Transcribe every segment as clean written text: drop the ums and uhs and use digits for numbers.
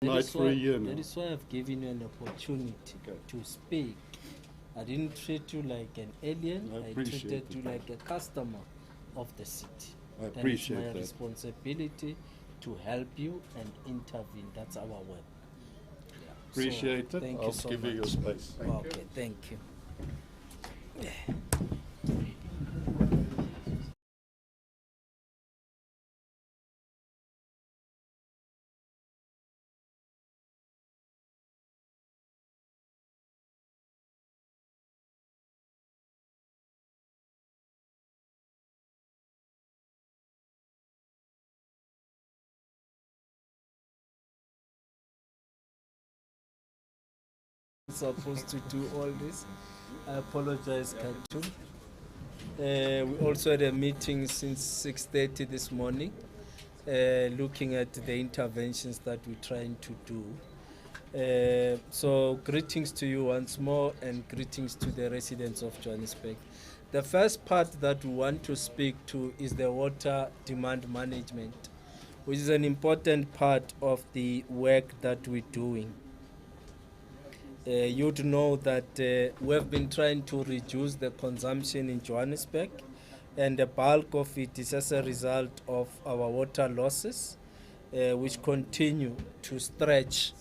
night for a year now. That is why I've given you an opportunity to speak. I didn't treat you like an alien. I treated you like a customer of the city. I appreciate and it's my that. responsibility to help you and intervene. That's our work. Yeah. Appreciate it. Thank I'll you so give you your much. space. Okay, thank you. Supposed to do all this. I apologize, Khartoum. We also had a meeting since 6:30 this morning, looking at the interventions that we're trying to do. So greetings to you once more, and greetings to the residents of Johannesburg. The first part that we want to speak to is the water demand management, which is an important part of the work that we're doing. You'd know that we have been trying to reduce the consumption in Johannesburg, and the bulk of it is as a result of our water losses, which continue to stretch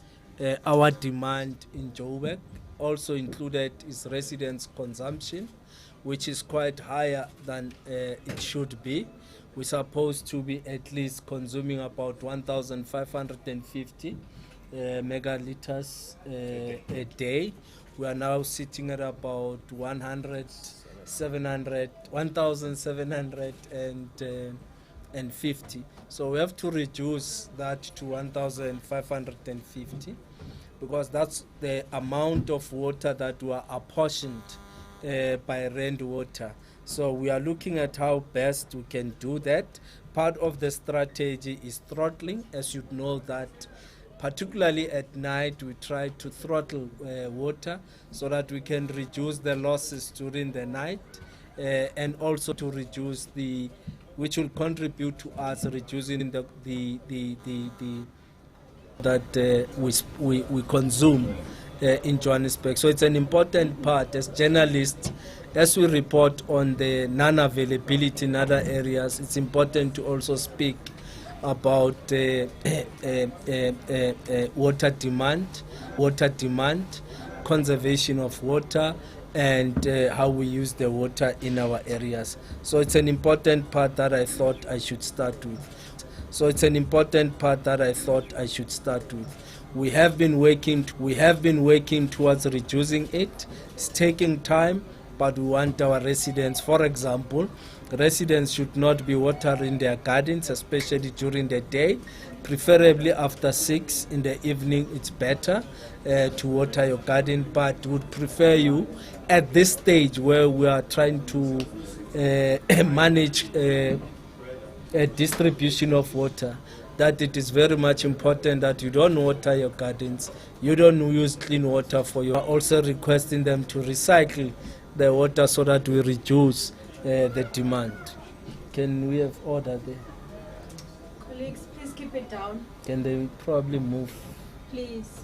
our demand in Joburg. Also included is residents' consumption, which is quite higher than it should be. We're supposed to be at least consuming about 1,550 megaliters a day. We are now sitting at about 1,750. So we have to reduce that to 1,550, because that's the amount of water that were apportioned by rainwater. So we are looking at how best we can do that. Part of the strategy is throttling. As you know that particularly at night, we try to throttle water so that we can reduce the losses during the night, and also to reduce which will contribute to us reducing that we consume in Johannesburg. So it's an important part as journalists. As we report on the non-availability in other areas, it's important to also speak about water demand, conservation of water, and how we use the water in our areas. So it's an important part that I thought I should start with. We have been working towards reducing it. It's taking time, but we want our residents, for example, residents should not be watering their gardens, especially during the day. Preferably after 6 in the evening, it's better to water your garden, but would prefer you at this stage where we are trying to manage a distribution of water, that it is very much important that you don't water your gardens, you don't use clean water for you. Also requesting them to recycle the water so that we reduce the demand. Can we have order there? Colleagues, please keep it down. Can they probably move? Please.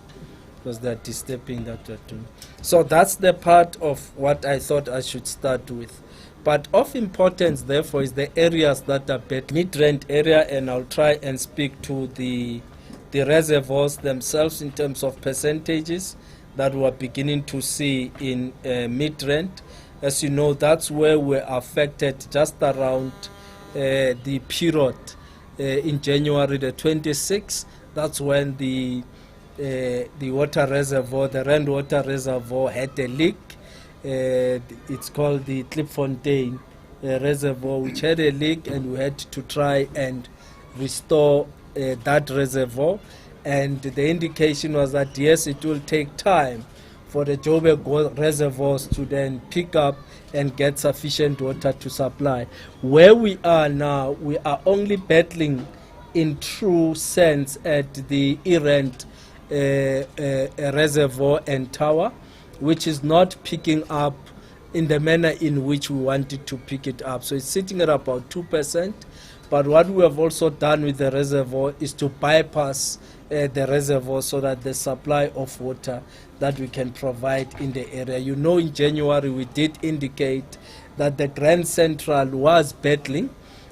Because they're disturbing that we're doing. So that's the part of what I thought I should start with. But of importance, therefore, is the areas that are better. Mid-rent area, and I'll try and speak to the reservoirs themselves in terms of percentages that we're beginning to see in mid-rent. As you know, that's where we're affected just around the period in January the 26th. That's when the water reservoir, the rainwater reservoir, had a leak. It's called the Klipfontein reservoir, which had a leak, and we had to try and restore that reservoir. And the indication was that yes, it will take time for the Joburg reservoirs to then pick up and get sufficient water to supply. Where we are now, we are only battling in true sense at the Errant reservoir and tower, which is not picking up in the manner in which we wanted to pick it up. So it's sitting at about 2%. But what we have also done with the reservoir is to bypass the reservoir so that the supply of water that we can provide in the area. You know, in January we did indicate that the Grand Central was battling,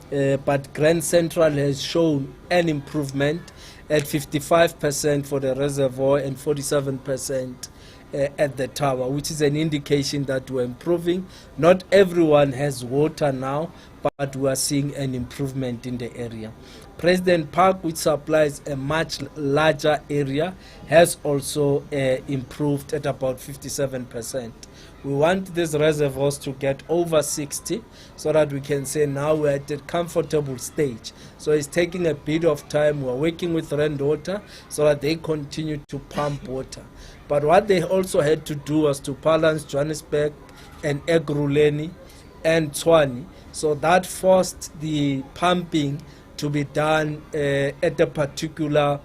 but Grand Central has shown an improvement at 55% for the reservoir and 47% at the tower, which is an indication that we're improving. Not everyone has water now, but we are seeing an improvement in the area. President Park, which supplies a much larger area, has also improved at about 57%. We want these reservoirs to get over 60 so that we can say now we're at a comfortable stage. So it's taking a bit of time. We're working with Rand Water so that they continue to pump water. But what they also had to do was to balance Johannesburg and Ekurhuleni and Tshwane. So that forced the pumping to be done at a particular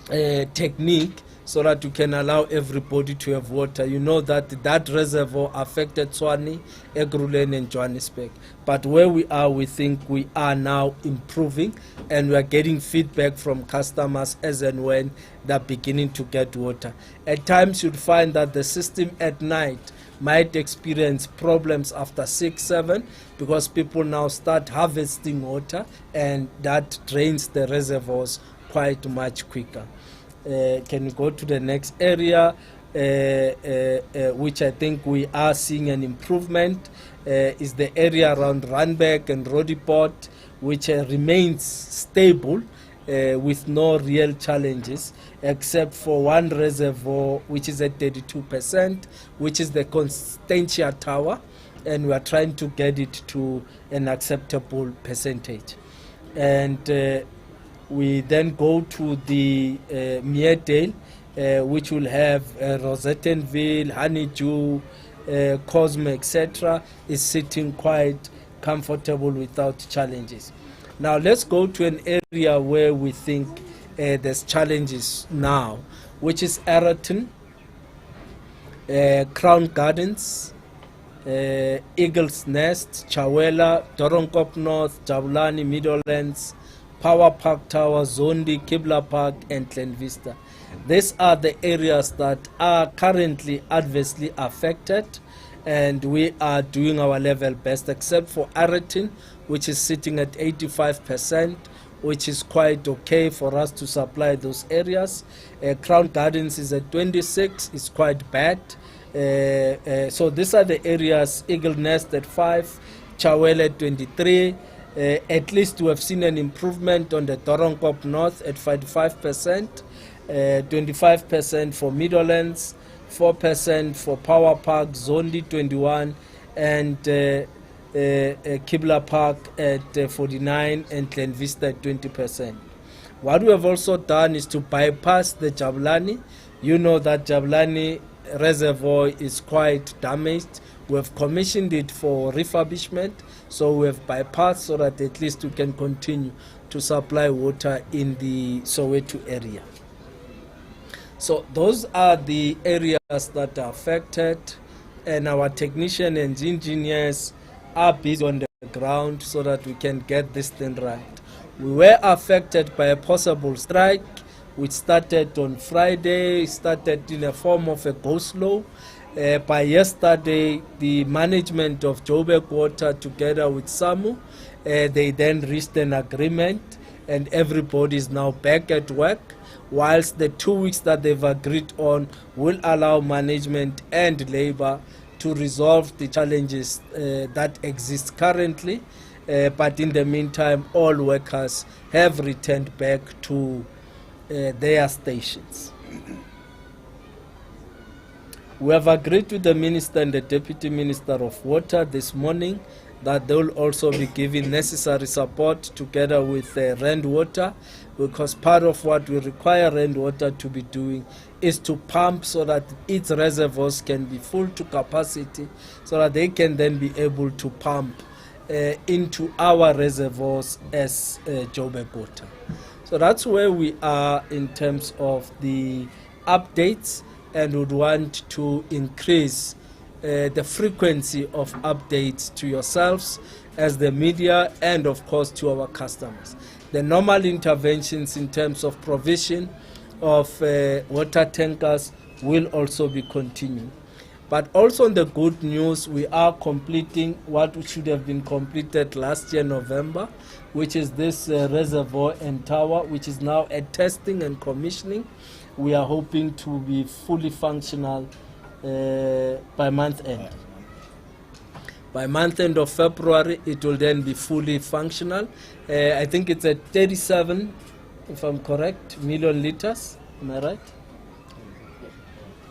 technique so that you can allow everybody to have water. You know that that reservoir affected Tshwane, Ekurhuleni and Johannesburg. But where we are, we think we are now improving, and we are getting feedback from customers as and when they're beginning to get water. At times you'd find that the system at night might experience problems after 6, 7 because people now start harvesting water, and that drains the reservoirs quite much quicker. Can you go to the next area, which I think we are seeing an improvement, is the area around Randburg and Roodepoort, which remains stable with no real challenges, except for one reservoir which is at 32%, which is the Constantia Tower, and we are trying to get it to an acceptable percentage. And we then go to the Meredale, which will have Rosettenville, Honeydew, Cosmo, etc., is sitting quite comfortable without challenges. Now let's go to an area where we think there's challenges now, which is Ayrton, Crown Gardens, Eagle's Nest, Chawela, Doornkop North, Jabulani, Meadowlands, Power Park Tower, Zondi, Kibla Park and Glen Vista. These are the areas that are currently adversely affected, and we are doing our level best, except for Ayrton, which is sitting at 85%, which is quite okay for us to supply those areas. Crown Gardens is at 26, it's quite bad. So these are the areas. Eagle Nest at 5, Chawela at 23. At least we have seen an improvement on the Doornkop North at 45%, 25% for Meadowlands, 4% for Power Park, Zondi 21, and Kibla Park at 49, and Glen Vista at 20%. What we have also done is to bypass the Jabulani. You know that Jabulani reservoir is quite damaged. We have commissioned it for refurbishment, so we have bypassed so that at least we can continue to supply water in the Soweto area. So those are the areas that are affected, and our technicians and engineers are busy on the ground so that we can get this thing right. We were affected by a possible strike which started on Friday, started in a form of a go-slow. By yesterday, the management of Joburg Water together with SAMU, they then reached an agreement, and everybody is now back at work, whilst the 2 weeks that they've agreed on will allow management and labor to resolve the challenges that exist currently. But in the meantime, all workers have returned back to their stations. We have agreed with the Minister and the Deputy Minister of Water this morning that they will also be giving necessary support together with Rand Water, because part of what we require Rand Water to be doing is to pump so that its reservoirs can be full to capacity, so that they can then be able to pump into our reservoirs as Joburg Water. So that's where we are in terms of the updates, and would want to increase the frequency of updates to yourselves as the media, and of course to our customers. The normal interventions in terms of provision of water tankers will also be continuing. But also on the good news, we are completing what should have been completed last year, November, which is this reservoir and tower, which is now at testing and commissioning. We are hoping to be fully functional by month end. By month end of February, it will then be fully functional. I think it's at 37, if I'm correct, million liters. Am I right?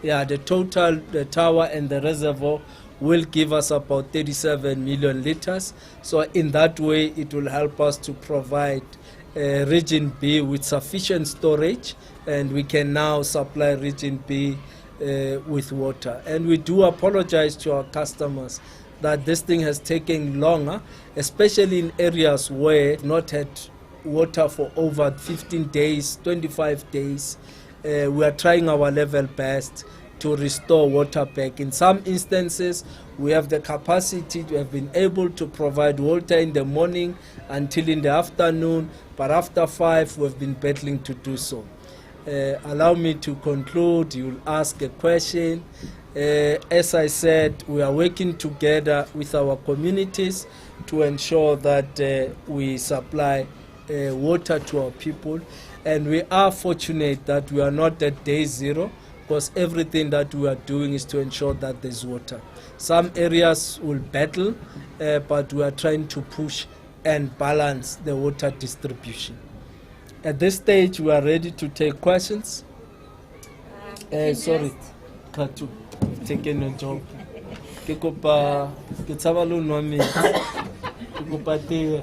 Yeah, the total, the tower and the reservoir will give us about 37 million liters. So in that way, it will help us to provide Region B with sufficient storage, and we can now supply Region B with water. And we do apologize to our customers that this thing has taken longer, especially in areas where not had water for over 15 days, 25 days. We are trying our level best to restore water back. In some instances, we have the capacity to have been able to provide water in the morning until in the afternoon, but after 5, we've been battling to do so. Allow me to conclude. You'll ask a question. As I said, we are working together with our communities to ensure that we supply water to our people. And we are fortunate that we are not at day zero, because everything that we are doing is to ensure that there's water. Some areas will battle, but we are trying to push and balance the water distribution. At this stage, we are ready to take questions. Sorry, Katu, taking a job. Kikopa, kitsabalu nomi. Kikopa te.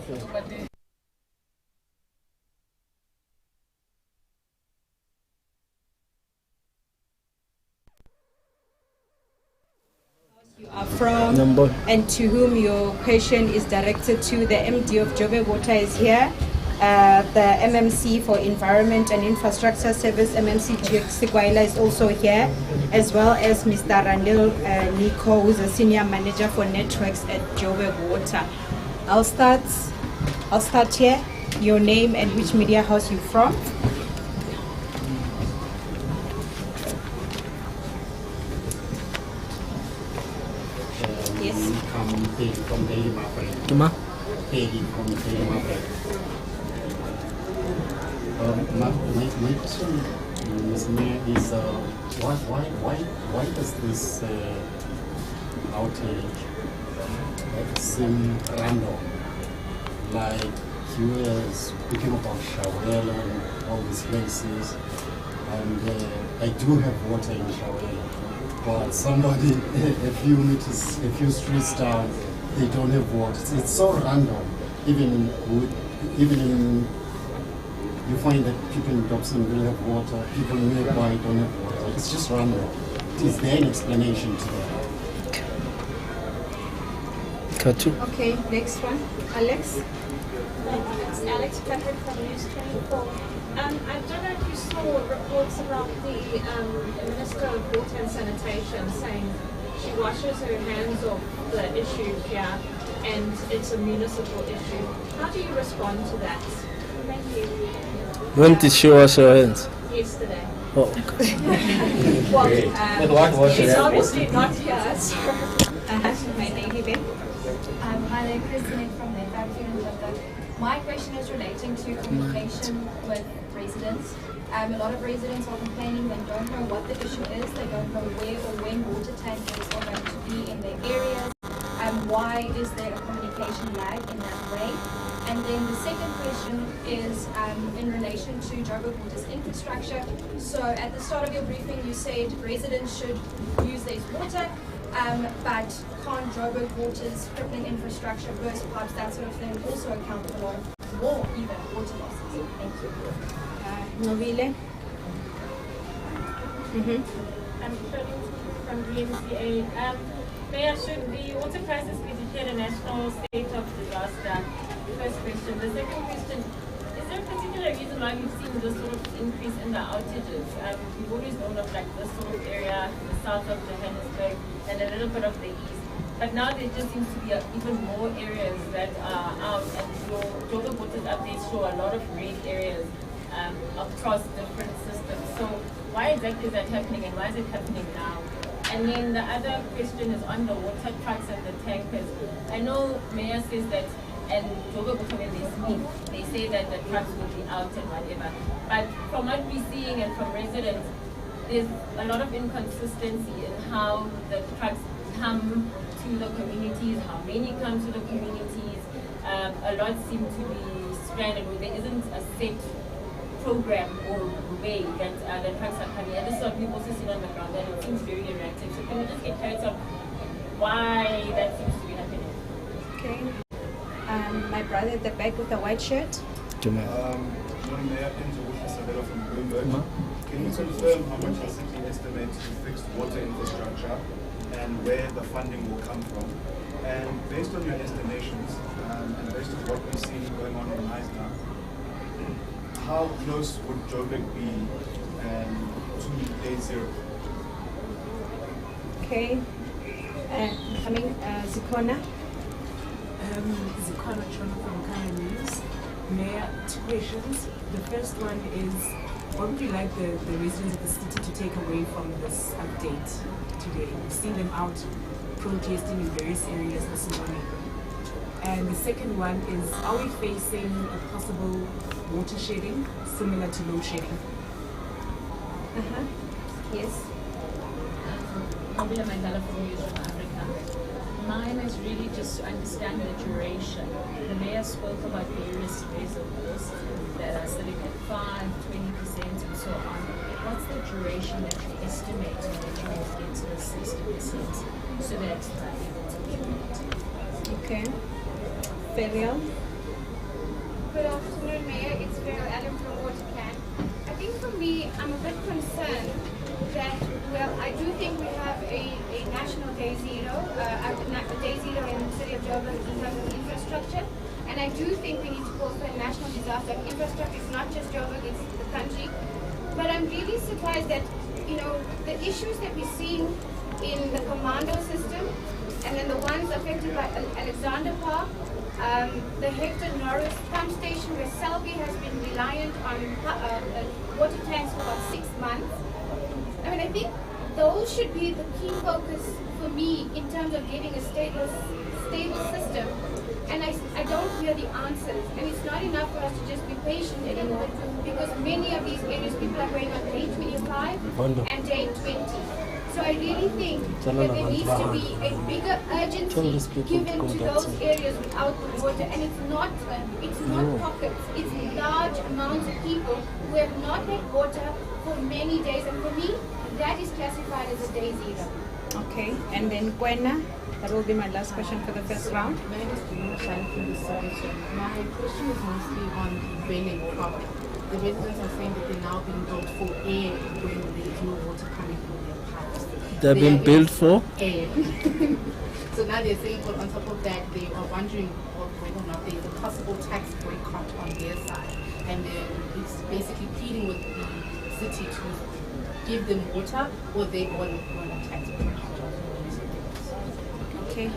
You are from and to whom your question is directed to. The MD of Joburg Water is here. The MMC for Environment and Infrastructure Service, MMC Sigwaila, is also here, as well as Mr. Randil Nico, who is a Senior Manager for Networks at Joburg Water. I'll start here. Your name and which media house you're from. Yes. From Daily Mapper. Kima? From Daily Mapper. My question, Ms. Mayor, is why does this outage seem random? Like you were speaking about Shawela and all these places, and I do have water in Shawela, but somebody a few streets down, they don't have water. It's so random. Even in you find that people in Dobson will have water, people nearby don't have water. It's just random. Is there an explanation to that? Katu. Okay, next one. Alex. It's Alex Patrick from News 24. I don't know if you saw reports about the Minister of Water and Sanitation saying she washes her hands off the issue here and it's a municipal issue. How do you respond to that? Thank you. When did she wash her hands? Yesterday. Oh, okay. Well, With what wash it's your hands? obviously not here, so My name is Hi there, Christine from the Factory in Joburg. My question is relating to communication with residents. A lot of residents are complaining they don't know what the issue is, they don't know where or when water tankers are going to be in their areas. Why is there a communication lag in that way? And then the second question is in relation to Joburg Water's infrastructure. So at the start of your briefing, you said residents should use their water, but can't Joburg Water's crippling infrastructure, burst pipes, that sort of thing, also account for a lot of more even water losses? Thank you. Novile. I'm from DMCA. Mayor, should the water crisis be declared a national state of disaster? First question. The second question, is there a particular reason why we've seen this sort of increase in the outages? We've always known of like this sort of area, the south of Johannesburg and a little bit of the east. But now there just seems to be even more areas that are out, and your Joburg Waters updates show a lot of red areas across different systems. So why exactly is that happening, and why is it happening now? And then the other question is on the water trucks and the tankers. I know Mayor says that, and Joburg Water, when they speak, they say that the trucks will be out and whatever. But from what we're seeing and from residents, there's a lot of inconsistency in how the trucks come to the communities, how many come to the communities. A lot seem to be stranded, where there isn't a set program or way that the trucks are coming. And this is what we've also seen on the ground, that it seems very erratic. So can we just get clarity on why that seems to be happening? Okay. My brother at the back with the white shirt. Madam Mayor, Isabella from Bloomberg. Can you confirm how much the city estimates to fix water infrastructure and where the funding will come from? And based on your estimations, and based on what we've seen going on in Eisner, how close would Joburg be to day zero? Okay. Coming, Zikona. Zikona Chono from Kaya News. Mayor, 2 questions. The first one is, what would you like the residents of the city to take away from this update today? We've seen them out protesting in various areas this morning. And the second one is, are we facing a possible water shedding similar to load shedding? Yes. Abula Mandela from News from Africa. Mine is really just to understand the duration. The mayor spoke about various reservoirs that are sitting at 5, 20% and so on. What's the duration that you estimate that you will get to the 60% so that they're able to keep it? Okay. Ferial. Good afternoon, Mayor. It's Farrell Adam from Watercan. I think for me, I'm a bit concerned that, well, I do think we have a national day zero, a day zero in the city of Joburg in terms of infrastructure. And I do think we need to call for a national disaster. Infrastructure is not just Joburg, it's the country. But I'm really surprised that, the issues that we're seeing in the commando system, and then the ones affected by Alexander Park, the Hector Norris pump station where Selby has been reliant on water tanks for about 6 months. I think those should be the key focus for me in terms of getting a stable system. And I don't hear the answers. And it's not enough for us to just be patient anymore, because many of these areas people are going on day 25 and day 20. So I really think that there needs to be a bigger urgency given to those areas without the water. And it's not pockets, it's large amounts of people who have not had water for many days. And for me, that is classified as a day zero. Okay. And then Kwena. That will be my last question for the first round. My name is Dino Shine from the solution. My question is mostly on Bele proper. The residents are saying that they're now being built for air when there's no water coming from their pipes. They're being built for? Air. So now they're saying, well, on top of that, they are wondering whether or not there's a possible tax boycott on their side. And then it's basically pleading with the city to give them water, or they want a tax boycott. Okay.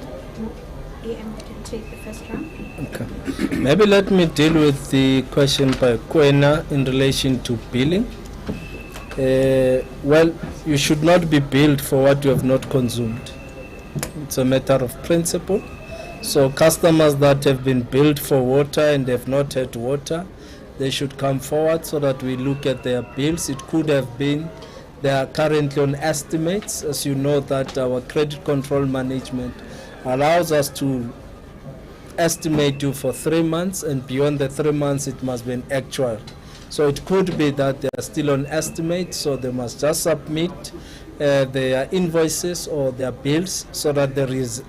AM can take the first round. Okay. Maybe let me deal with the question by Kwena in relation to billing. Well, you should not be billed for what you have not consumed. It's a matter of principle. So customers that have been billed for water and have not had water, they should come forward so that we look at their bills. It could have been they are currently on estimates. As you know, that our credit control management allows us to estimate you for 3 months, and beyond the 3 months it must be an actual. So it could be that they are still on estimate, so they must just submit their invoices or their bills so that the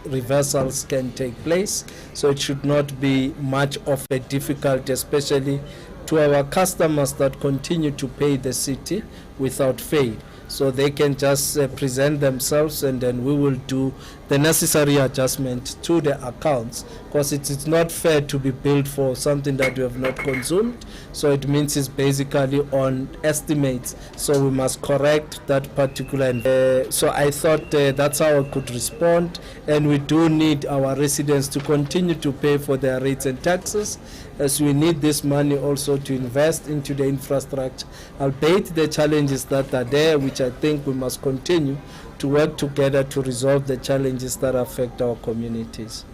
reversals can take place. So it should not be much of a difficulty, especially to our customers that continue to pay the city without fail. So they can just present themselves, and then we will do the necessary adjustment to the accounts, because it is not fair to be billed for something that you have not consumed. So it means it's basically on estimates, so we must correct that particular. So I thought that's how I could respond, and we do need our residents to continue to pay for their rates and taxes, as we need this money also to invest into the infrastructure, albeit the challenges that are there, which I think we must continue to work together to resolve the challenges that affect our communities.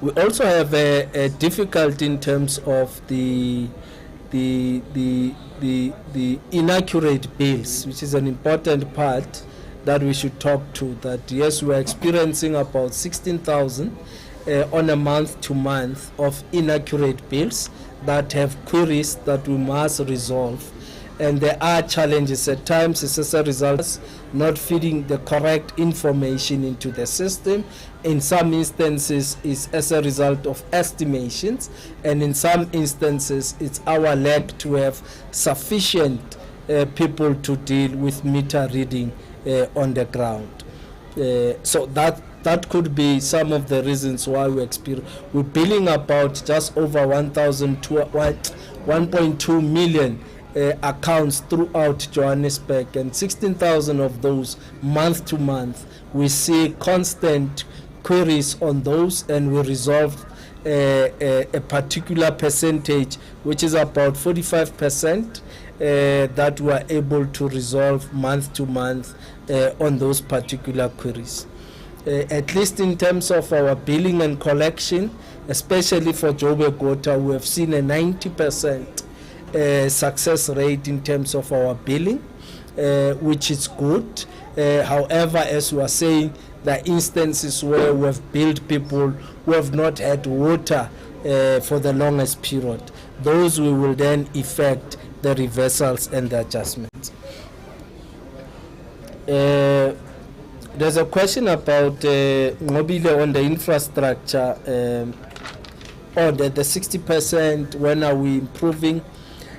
We also have a difficulty in terms of the inaccurate bills, which is an important part that we should talk to. That yes, we are experiencing about 16,000 on a month-to-month of inaccurate bills that have queries that we must resolve. And there are challenges at times. It's as a result of not feeding the correct information into the system. In some instances, it's as a result of estimations, and in some instances, it's our lack to have sufficient people to deal with meter reading on the ground. So that could be some of the reasons why we're billing about just over 1.2 million accounts throughout Johannesburg, and 16,000 of those month to month. We see constant queries on those, and we resolve a particular percentage, which is about 45%, that we are able to resolve month to month on those particular queries. At least in terms of our billing and collection, especially for Joburg Water, we have seen a 90% success rate in terms of our billing, which is good. However, as we are saying, there are instances where we have billed people who have not had water for the longest period. Those we will then effect the reversals and the adjustments. There's a question about mobile on the infrastructure, or the 60%, when are we improving?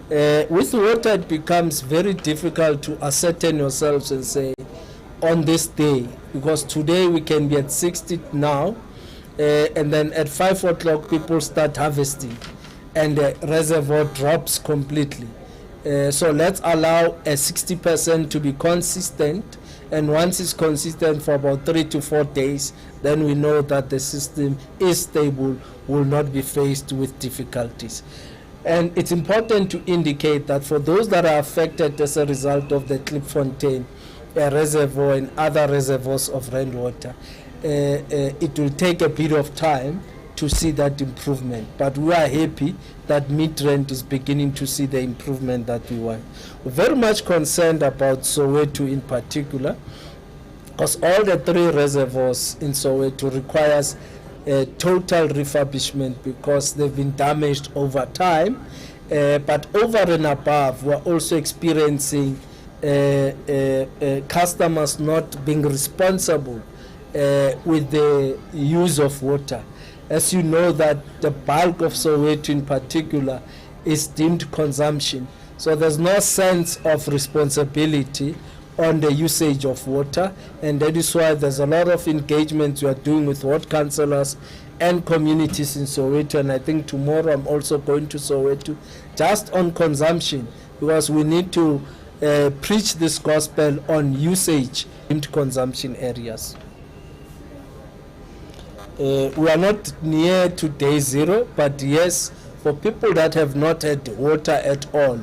With water, it becomes very difficult to ascertain yourselves and say on this day, because today we can be at 60 now, and then at 5 o'clock people start harvesting and the reservoir drops completely. So let's allow a 60% to be consistent, and once it's consistent for about 3 to 4 days, then we know that the system is stable, will not be faced with difficulties. And it's important to indicate that for those that are affected as a result of the Klipfontein reservoir and other reservoirs of rainwater, it will take a bit of time to see that improvement. But we are happy that Midrand is beginning to see the improvement that we want. We're very much concerned about Soweto in particular, because all the 3 reservoirs in Soweto requires total refurbishment because they've been damaged over time. But over and above, we're also experiencing customers not being responsible with the use of water. As you know, that the bulk of Soweto in particular is deemed consumption. So there's no sense of responsibility on the usage of water, and that is why there's a lot of engagement we are doing with ward councillors and communities in Soweto. And I think tomorrow I'm also going to Soweto just on consumption, because we need to preach this gospel on usage in consumption areas. We are not near to day 0, but yes, for people that have not had water at all,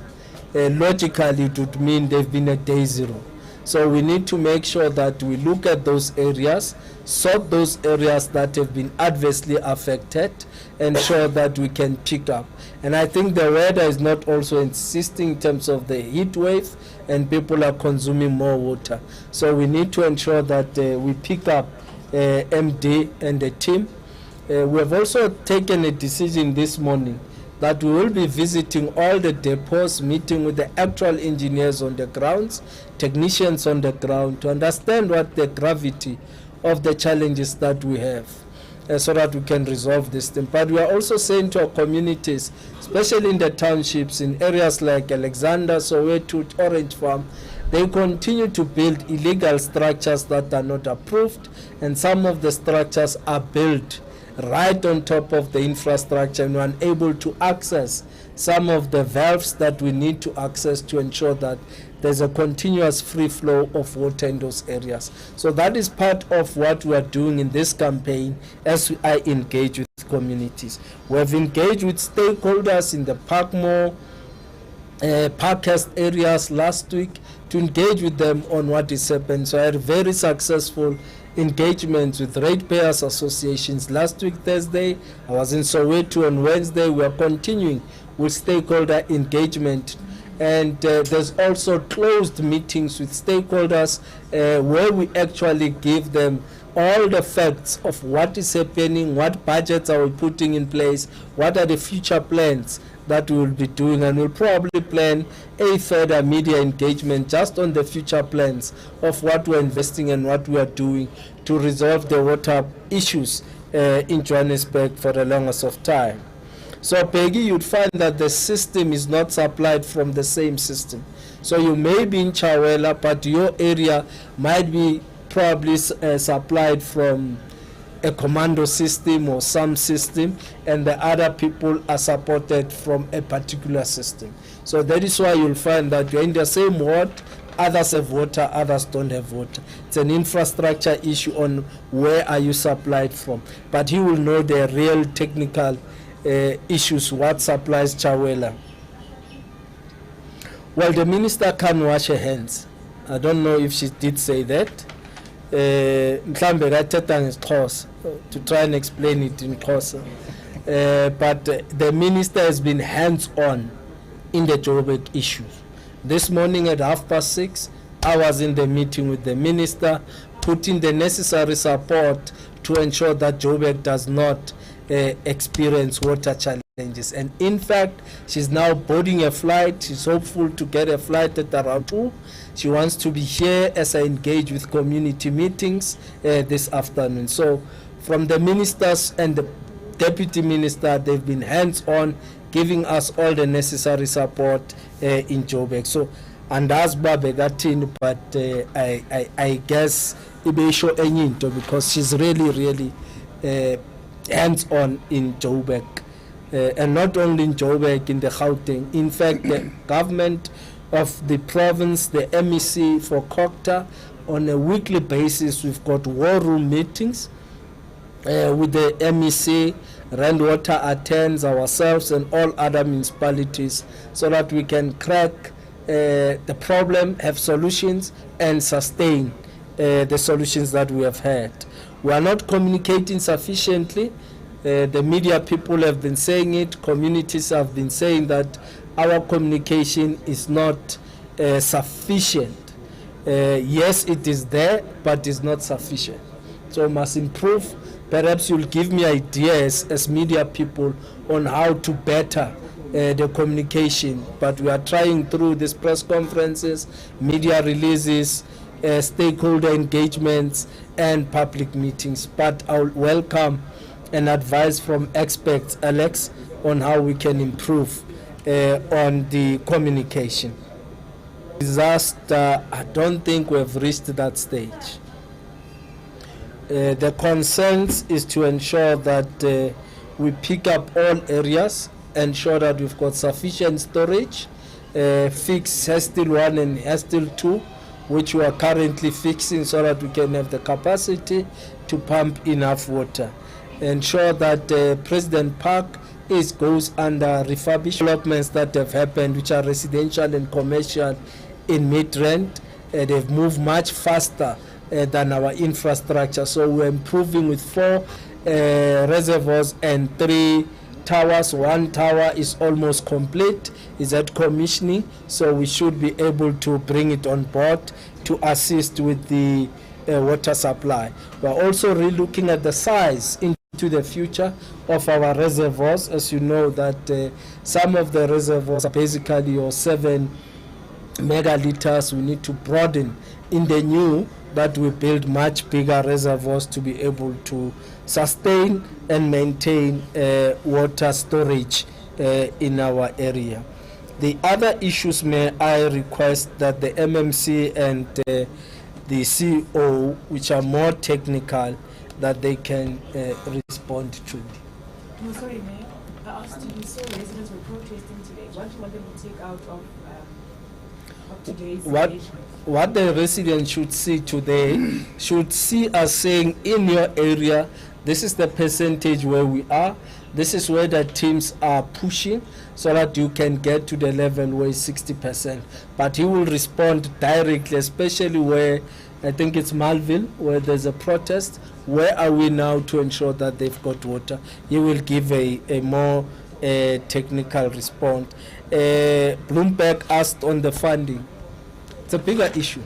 logically it would mean they've been at day 0. So we need to make sure that we look at those areas, sort those areas that have been adversely affected, ensure that we can pick up. And I think the weather is not also insisting in terms of the heat wave, and people are consuming more water. So we need to ensure that we pick up MD and the team. We have also taken a decision this morning that we will be visiting all the depots, meeting with the actual engineers on the grounds, technicians on the ground, to understand what the gravity of the challenges that we have. so that we can resolve this thing. But we are also saying to our communities, especially in the townships, in areas like Alexander, Soweto, Orange Farm, they continue to build illegal structures that are not approved, and some of the structures are built right on top of the infrastructure, and we're unable to access some of the valves that we need to access to ensure that there's a continuous free flow of water in those areas. So that is part of what we are doing in this campaign as I engage with communities. We have engaged with stakeholders in the Parkmore, Parkhurst areas last week to engage with them on what is happening. So I had very successful engagements with ratepayers associations last week, Thursday. I was in Soweto on Wednesday. We are continuing with stakeholder engagement. And there's also closed meetings with stakeholders where we actually give them all the facts of what is happening, what budgets are we putting in place, what are the future plans that we will be doing, and we'll probably plan a further media engagement just on the future plans of what we're investing and what we are doing to resolve the water issues in Johannesburg for the longest of time. So Peggy, you'd find that the system is not supplied from the same system. So you may be in Chawela, but your area might be probably supplied from a commando system or some system, and the other people are supported from a particular system. So that is why you'll find that you're in the same ward, others have water, others don't have water. It's an infrastructure issue on where are you supplied from. But he will know the real technical issues, what supplies Chawela. Well, the minister can wash her hands. I don't know if she did say that. To try and explain it in Xhosa. But the minister has been hands-on in the Joburg issues. This morning at 6:30, I was in the meeting with the minister, putting the necessary support to ensure that Joburg does not experience water challenges. And in fact, she's now boarding a flight. She's hopeful to get a flight at around 2. She wants to be here as I engage with community meetings this afternoon. So from the ministers and the deputy minister, they've been hands-on, giving us all the necessary support in Joburg. So, and as Babegatin, but I guess Ibesho Enyinto, because she's really hands-on in Joburg. And not only in Joburg, in the Gauteng. In fact, the government of the province, the MEC for Kokta, on a weekly basis, we've got war room meetings with the MEC. Randwater attends, ourselves and all other municipalities, so that we can crack the problem, have solutions, and sustain the solutions that we have had. We are not communicating sufficiently. The media people have been saying it, communities have been saying that our communication is not sufficient. Yes, it is there, but it's not sufficient. So we must improve. Perhaps you'll give me ideas as media people on how to better the communication. But we are trying through these press conferences, media releases, stakeholder engagements, and public meetings. But I'll welcome and advice from experts, Alex, on how we can improve on the communication. Disaster, I don't think we've reached that stage. The concerns is to ensure that we pick up all areas, ensure that we've got sufficient storage, fix Hestil 1 and Hestil 2, which we are currently fixing so that we can have the capacity to pump enough water. Ensure that President Park goes under refurbishment developments that have happened, which are residential and commercial in Midrand. They've moved much faster than our infrastructure. So we're improving with 4 reservoirs and 3 towers. 1 tower is almost complete, is at commissioning, so we should be able to bring it on board to assist with the water supply. We're also relooking at the size into the future of our reservoirs. As you know that some of the reservoirs are basically 7 megaliters. We need to broaden in the new that we build much bigger reservoirs to be able to sustain and maintain water storage in our area. The other issues, may I request that the MMC and the CEO, which are more technical, that they can respond to. No, sorry, Mayor. I asked you, so residents were protesting today. What do you want them to take out of today's engagement? What the residents should see today, should see us saying, in your area, this is the percentage where we are, this is where the teams are pushing, so that you can get to the level where it's 60%. But he will respond directly, especially where, I think it's Malville, where there's a protest. Where are we now to ensure that they've got water? He will give a more technical response. Bloomberg asked on the funding. It's a bigger issue.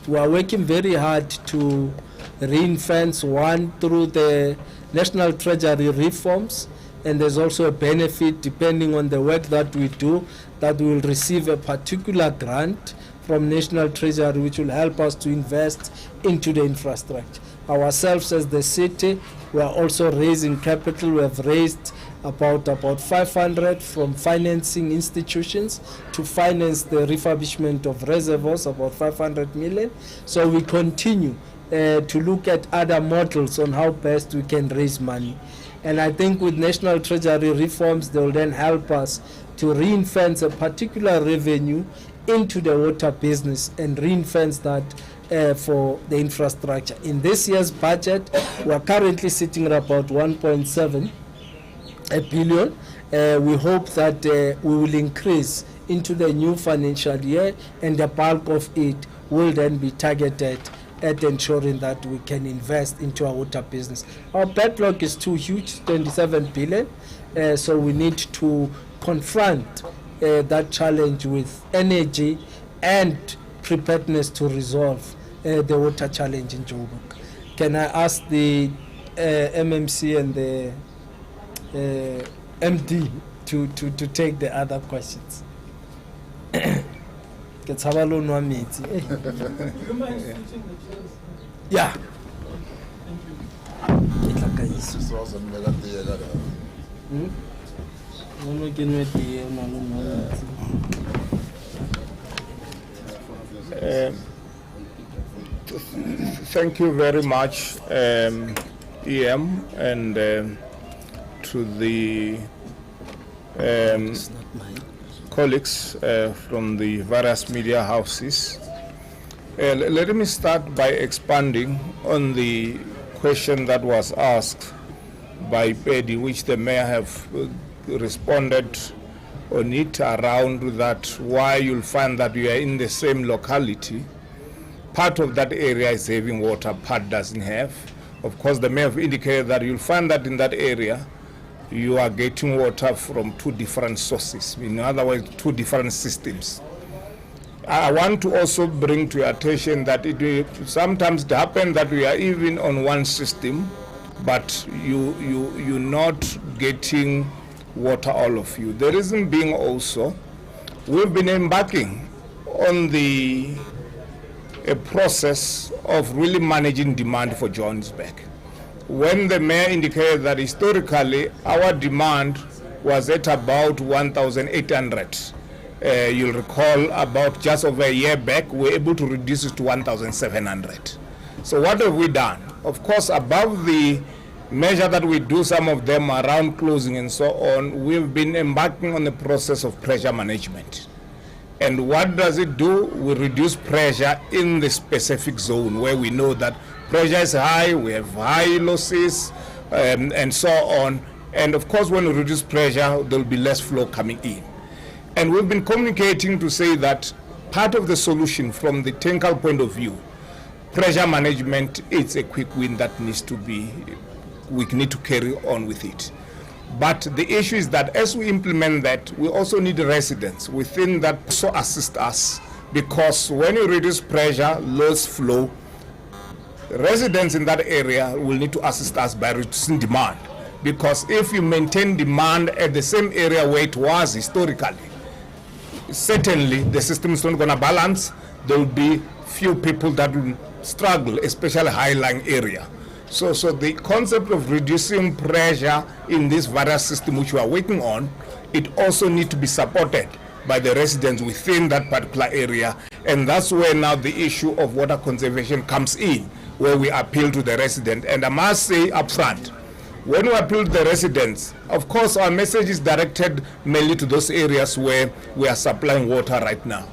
We are working very hard to ring-fence one through the National Treasury reforms, and there's also a benefit depending on the work that we do, that we will receive a particular grant from National Treasury which will help us to invest into the infrastructure. Ourselves as the city, we are also raising capital. We have raised about 500 from financing institutions to finance the refurbishment of reservoirs, about 500 million. So we continue to look at other models on how best we can raise money. And I think with National Treasury reforms, they will then help us to ring-fence a particular revenue into the water business and ring-fence that for the infrastructure. In this year's budget, we are currently sitting at about 1.7 billion. We hope that we will increase into the new financial year, and the bulk of it will then be targeted at ensuring that we can invest into our water business. Our backlog is too huge, 27 billion, so we need to confront that challenge with energy and preparedness to resolve the water challenge in Joburg. Can I ask the MMC and the MD to take the other questions? Yeah. Thank you very much, EM, and to the colleagues from the various media houses. Let me start by expanding on the question that was asked by Betty, which the mayor have responded on it, around that why you'll find that you are in the same locality. Part of that area is having water, part doesn't have. Of course, the mayor have indicated that you'll find that in that area you are getting water from two different sources, in other words, two different systems. I want to also bring to your attention that it will sometimes happen that we are even on one system, but you're not getting water, all of you. The reason being also, we've been embarking on a process of really managing demand for Johannesburg. When the mayor indicated that historically our demand was at about 1,800, you'll recall about just over a year back, we were able to reduce it to 1,700. So what have we done? Of course, above the measure that we do, some of them around closing and so on, we've been embarking on the process of pressure management. And what does it do? We reduce pressure in the specific zone where we know that pressure is high, we have high losses, and so on. And of course, when we reduce pressure, there will be less flow coming in. And we've been communicating to say that part of the solution from the technical point of view, pressure management is a quick win that needs to be, we need to carry on with it. But the issue is that as we implement that, we also need the residents within that also assist us, because when you reduce pressure, less flow, residents in that area will need to assist us by reducing demand. Because if you maintain demand at the same area where it was historically, certainly the system is not going to balance. There will be few people that will struggle, especially high-lying area. So the concept of reducing pressure in this various system which we are working on, it also needs to be supported by the residents within that particular area. And that's where now the issue of water conservation comes in, where we appeal to the resident. And I must say up front, when we appeal to the residents, of course our message is directed mainly to those areas where we are supplying water right now.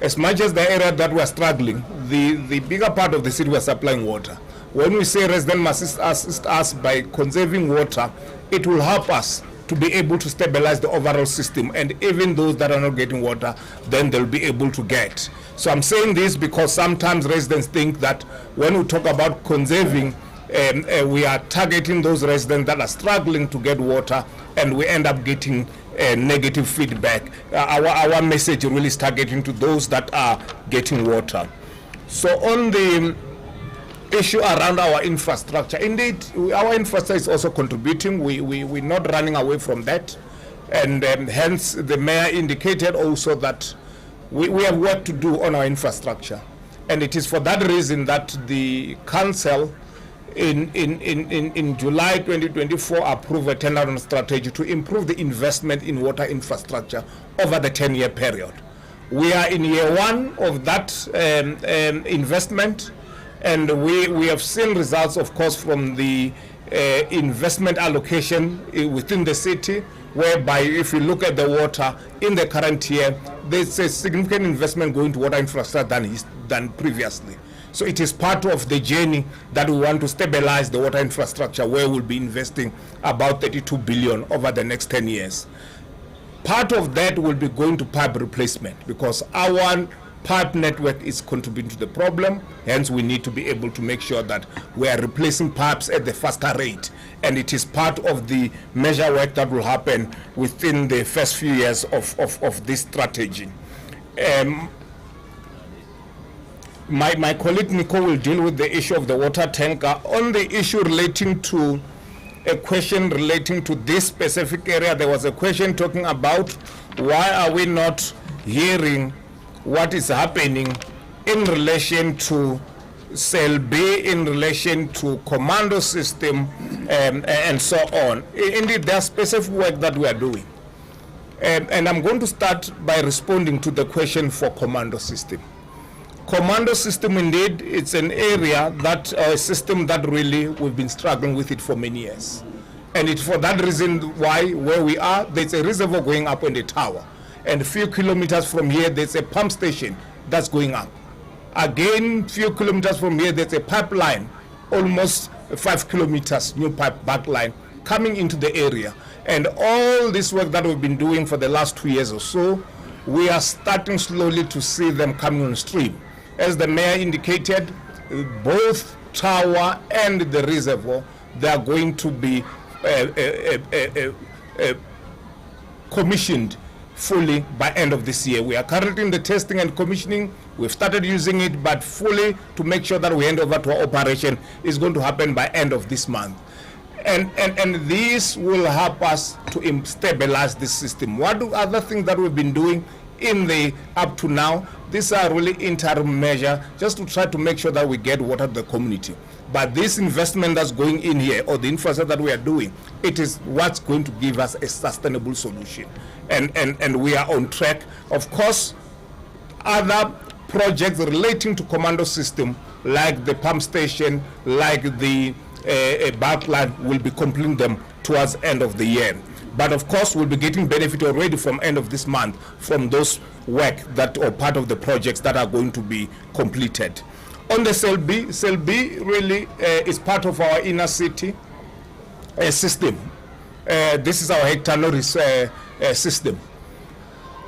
As much as the area that we are struggling, the bigger part of the city we are supplying water. When we say residents must assist us by conserving water, it will help us to be able to stabilize the overall system, and even those that are not getting water, then they'll be able to get. So I'm saying this because sometimes residents think that when we talk about conserving, we are targeting those residents that are struggling to get water, and we end up getting negative feedback. Our message really is targeting to those that are getting water. So on the issue around our infrastructure, indeed our infrastructure is also contributing. We're not running away from that, and hence the mayor indicated also that we have work to do on our infrastructure, and it is for that reason that the council in July 2024 approved a turnaround strategy to improve the investment in water infrastructure over the 10-year period. We are in year one of that investment, and we have seen results, of course, from the investment allocation within the city, whereby if you look at the water in the current year, there's a significant investment going to water infrastructure than previously. So it is part of the journey that we want to stabilize the water infrastructure, where we'll be investing about 32 billion over the next 10 years. Part of that will be going to pipe replacement, because our pipe network is contributing to the problem. Hence, we need to be able to make sure that we are replacing pipes at the faster rate. And it is part of the measure work that will happen within the first few years of this strategy. My colleague Nico will deal with the issue of the water tanker. On the issue relating to a question relating to this specific area, there was a question talking about why are we not hearing what is happening in relation to Cell B, in relation to commando system, and so on. Indeed, there's specific work that we are doing. And I'm going to start by responding to the question for commando system. Commando system, indeed, it's an area that, a system that really we've been struggling with it for many years. And it's for that reason why, where we are, there's a reservoir going up on the tower. And a few kilometers from here, there's a pump station that's going up. Again, few kilometers from here, there's a pipeline, almost 5 kilometers, new pipe backline coming into the area. And all this work that we've been doing for the last 2 years or so, we are starting slowly to see them coming on stream. As the mayor indicated, both tower and the reservoir, they are going to be commissioned fully by end of this year. We are currently in the testing and commissioning. We've started using it, but fully to make sure that we hand over to our operation is going to happen by end of this month. And this will help us to stabilize the system. What other things that we've been doing in the up to now, these are really interim measures just to try to make sure that we get water to the community. But this investment that's going in here, or the infrastructure that we are doing, it is what's going to give us a sustainable solution. And we are on track. Of course, other projects relating to commando system, like the pump station, like the backline, will be completing them towards end of the year. But of course, we'll be getting benefit already from end of this month from those work that, or part of the projects that are going to be completed. On the Cell B really is part of our inner city system. This is our hectare notice system.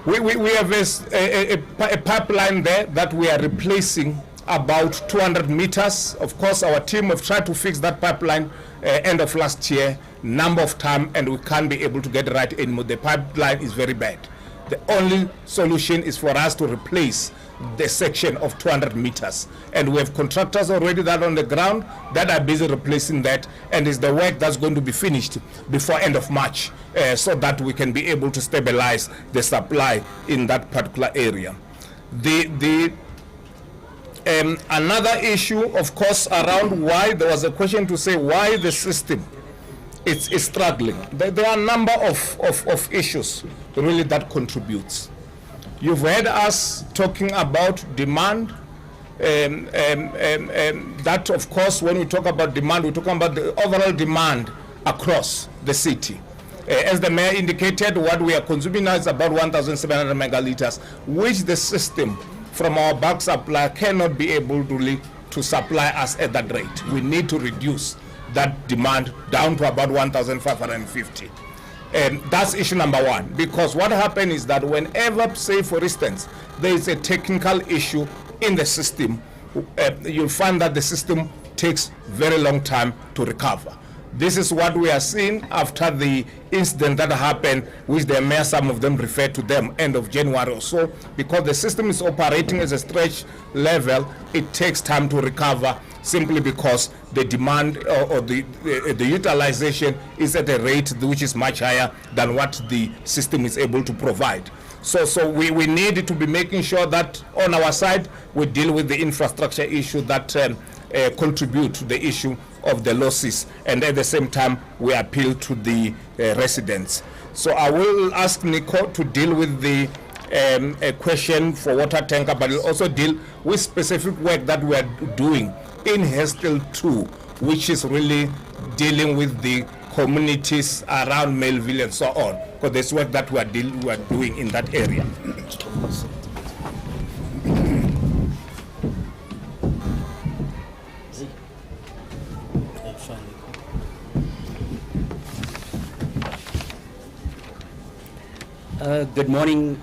We have a pipeline there that we are replacing about 200 meters. Of course, our team have tried to fix that pipeline end of last year, number of times, and we can't be able to get it right anymore. The pipeline is very bad. The only solution is for us to replace the section of 200 meters. And we have contractors already that are on the ground that are busy replacing that, and is the work that's going to be finished before end of March, so that we can be able to stabilize the supply in that particular area. The Another issue, of course, around why there was a question to say why the system is struggling. There are a number of issues really that contributes. You've heard us talking about demand. That, of course, when we talk about demand, we're talking about the overall demand across the city. As the mayor indicated, what we are consuming now is about 1,700 megaliters, which the system from our bulk supply cannot be able to supply us at that rate. We need to reduce that demand down to about 1,550. That's issue number one, because what happens is that whenever, say for instance, there is a technical issue in the system, you'll find that the system takes very long time to recover. This is what we are seeing after the incident that happened, which the mayor, some of them referred to them end of January or so, because the system is operating as a stretch level, it takes time to recover, simply because the demand or the utilization is at a rate which is much higher than what the system is able to provide. So we need to be making sure that on our side we deal with the infrastructure issue that contribute to the issue of the losses, and at the same time we appeal to the residents. So I will ask Nico to deal with the a question for water tanker, but we'll also deal with specific work that we are doing in Hestel 2, which is really dealing with the communities around Melville and so on, because there's work that we are doing in that area. Good morning,